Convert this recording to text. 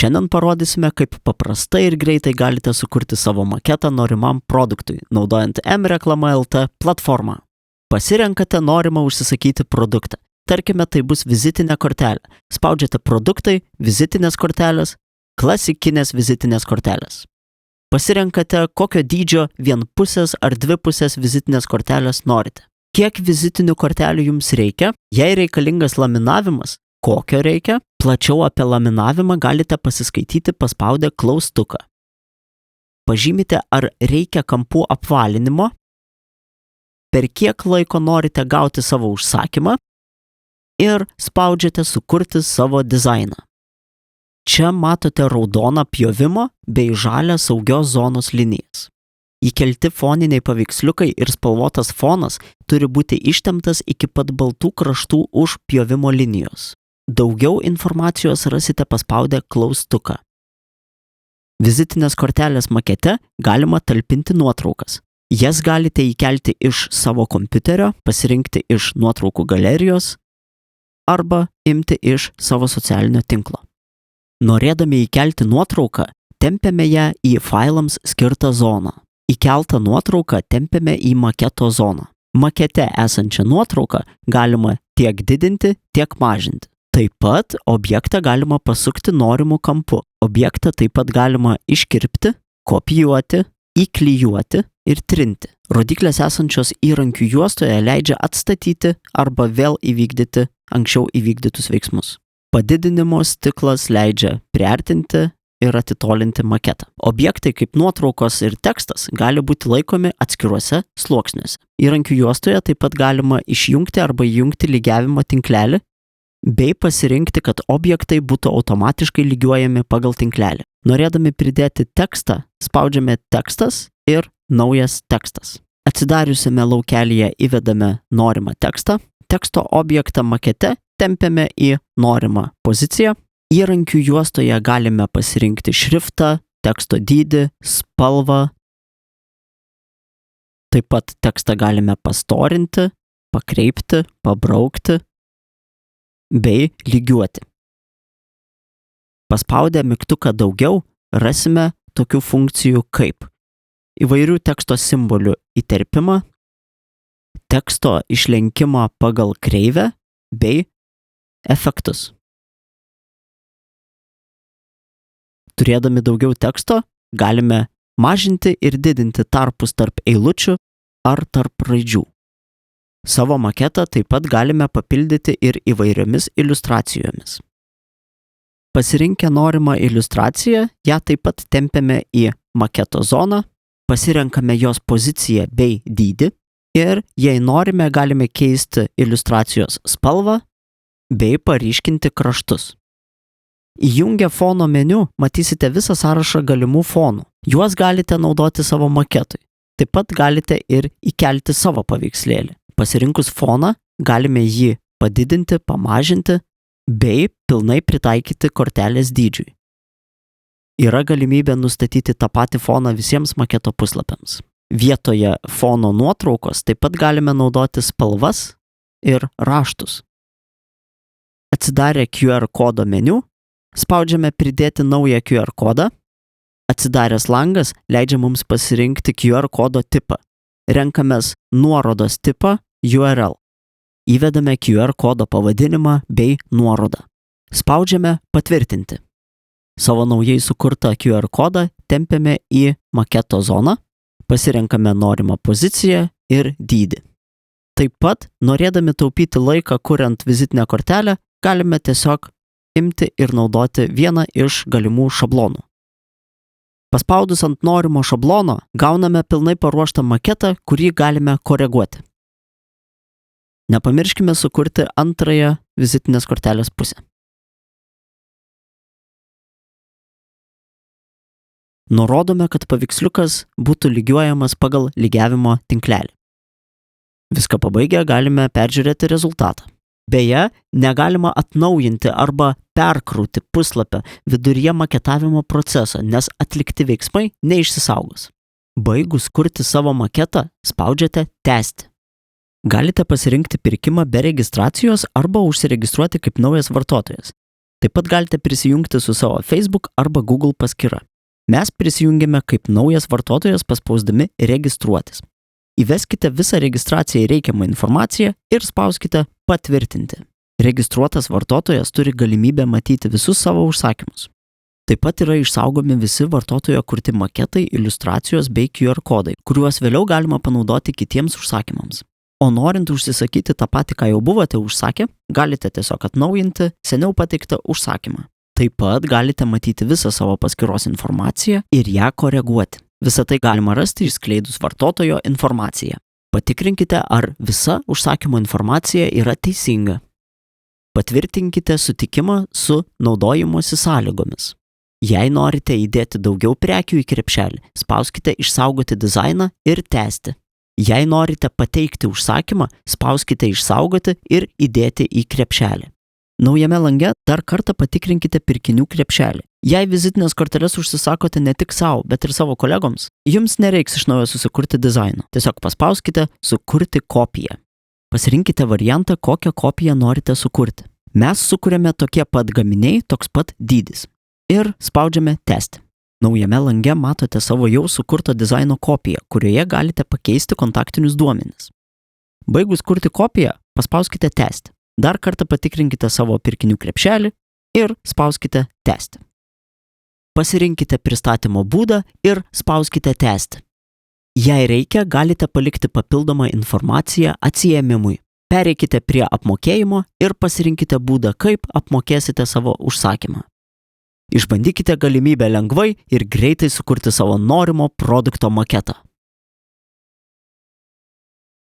Šiandien parodysime, kaip paprastai ir greitai galite sukurti savo maketą norimam produktui, naudojant mreklama.lt platformą. Pasirenkate norimą užsisakyti produktą. Tarkime, tai bus vizitinė kortelė. Spaudžiate produktai, vizitinės kortelės, klasikinės vizitinės kortelės. Pasirenkate, kokio dydžio vienpusės ar dvipusės vizitinės kortelės norite. Kiek vizitinių kortelių jums reikia? Jei reikalingas laminavimas, kokio reikia? Plačiau apie laminavimą galite pasiskaityti paspaudę klaustuką. Pažymite, ar reikia kampų apvalinimo, per kiek laiko norite gauti savo užsakymą ir spaudžiate sukurti savo dizainą. Čia matote raudoną pjovimo bei žalią saugios zonos linijas. Įkelti foniniai paveiksliukai ir spalvotas fonas turi būti ištemptas iki pat baltų kraštų už pjovimo linijos. Daugiau informacijos rasite paspaudę klaustuką. Vizitinės kortelės makete galima talpinti nuotraukas. Jas galite įkelti iš savo kompiuterio, pasirinkti iš nuotraukų galerijos arba imti iš savo socialinio tinklo. Norėdami įkelti nuotrauką, tempiame ją į failams skirtą zoną. Įkeltą nuotrauką tempiame į maketo zoną. Makete esančią nuotrauką galima tiek didinti, tiek mažinti. Taip pat objektą galima pasukti norimu kampu. Objektą taip pat galima iškirpti, kopijuoti, įklijuoti ir trinti. Rodiklės esančios įrankių juostoje leidžia atstatyti arba vėl įvykdyti anksčiau įvykdytus veiksmus. Padidinimo stiklas leidžia priartinti ir atitolinti maketą. Objektai kaip nuotraukos ir tekstas gali būti laikomi atskiruose sluoksniuose. Įrankių juostoje taip pat galima išjungti arba įjungti lygiavimo tinklelį bei pasirinkti, kad objektai būtų automatiškai lygiuojami pagal tinklelį. Norėdami pridėti tekstą, spaudžiame tekstas ir naujas tekstas. Atsidariusiame laukelyje įvedame norimą tekstą. Teksto objektą makete tempiame į norimą poziciją. Įrankių juostoje galime pasirinkti šriftą, teksto dydį, spalvą. Taip pat tekstą galime pastorinti, pakreipti, pabraukti bei lygiuoti. Paspaudę mygtuką daugiau rasime tokių funkcijų kaip įvairių teksto simbolių įterpimą, teksto išlenkimą pagal kreivę bei efektus. Turėdami daugiau teksto, galime mažinti ir didinti tarpus tarp eilučių ar tarp raidžių. Savo maketą taip pat galime papildyti ir įvairiomis iliustracijomis. Pasirinkę norimą iliustraciją, ją taip pat tempiame į maketo zoną, pasirenkame jos poziciją bei dydį ir, jei norime, galime keisti iliustracijos spalvą bei paryškinti kraštus. Įjungę fono meniu matysite visą sąrašą galimų fonų. Juos galite naudoti savo maketui. Taip pat galite ir įkelti savo paveikslėlį. Pasirinkus foną, galime jį padidinti, pamažinti bei pilnai pritaikyti kortelės dydžiui. Yra galimybė nustatyti tą patį foną visiems maketo puslapiams. Vietoje fono nuotraukos taip pat galime naudoti spalvas ir raštus. Atsidarę QR kodo meniu, spaudžiame pridėti naują QR kodą. Atsidaręs langas leidžia mums pasirinkti QR kodo tipą. Renkamės nuorodos tipą URL. Įvedame QR kodo pavadinimą bei nuorodą. Spaudžiame patvirtinti. Savo naujai sukurtą QR kodą tempiame į maketo zoną, pasirenkame norimą poziciją ir dydį. Taip pat, norėdami taupyti laiką kuriant vizitinę kortelę, galime tiesiog imti ir naudoti vieną iš galimų šablonų. Paspaudus ant norimo šablono, gauname pilnai paruoštą maketą, kurį galime koreguoti. Nepamirškime sukurti antrąją vizitinės kortelės pusę. Nurodome, kad paveiksliukas būtų lygiuojamas pagal lygiavimo tinklelį. Viską pabaigę galime peržiūrėti rezultatą. Beje, negalima atnaujinti arba perkrauti puslapio viduryje maketavimo proceso, nes atlikti veiksmai neišsisaugos. Baigus kurti savo maketą, spaudžiate tęsti. Galite pasirinkti pirkimą be registracijos arba užsiregistruoti kaip naujas vartotojas. Taip pat galite prisijungti su savo Facebook arba Google paskyra. Mes prisijungėme kaip naujas vartotojas paspausdami registruotis. Įveskite visą registracijai reikiamą informaciją ir spauskite patvirtinti. Registruotas vartotojas turi galimybę matyti visus savo užsakymus. Taip pat yra išsaugomi visi vartotojo kurti maketai, iliustracijos bei QR kodai, kuriuos vėliau galima panaudoti kitiems užsakymams. O norint užsisakyti tą patį, ką jau buvote užsakę, galite tiesiog atnaujinti seniau pateiktą užsakymą. Taip pat galite matyti visą savo paskyros informaciją ir ją koreguoti. Visą tai galima rasti išskleidus vartotojo informaciją. Patikrinkite, ar visa užsakymo informacija yra teisinga. Patvirtinkite sutikimą su naudojimosi sąlygomis. Jei norite įdėti daugiau prekių į krepšelį, spauskite išsaugoti dizainą ir tęsti. Jei norite pateikti užsakymą, spauskite išsaugoti ir įdėti į krepšelį. Naujame lange dar kartą patikrinkite pirkinių krepšelį. Jei vizitinės korteles užsisakote ne tik savo, bet ir savo kolegoms, jums nereiks iš naujo susikurti dizaino. Tiesiog paspauskite sukurti kopiją. Pasirinkite variantą, kokią kopiją norite sukurti. Mes sukuriame tokie pat gaminiai, toks pat dydis. Ir spaudžiame tęsti. Naujame lange matote savo jau sukurto dizaino kopiją, kurioje galite pakeisti kontaktinius duomenis. Baigus kurti kopiją, paspauskite tęsti. Dar kartą patikrinkite savo pirkinių krepšelį ir spauskite tęsti. Pasirinkite pristatymo būdą ir spauskite tęsti. Jei reikia, galite palikti papildomą informaciją atsiėmimui. Pereikite prie apmokėjimo ir pasirinkite būdą, kaip apmokėsite savo užsakymą. Išbandykite galimybę lengvai ir greitai sukurti savo norimo produkto maketą.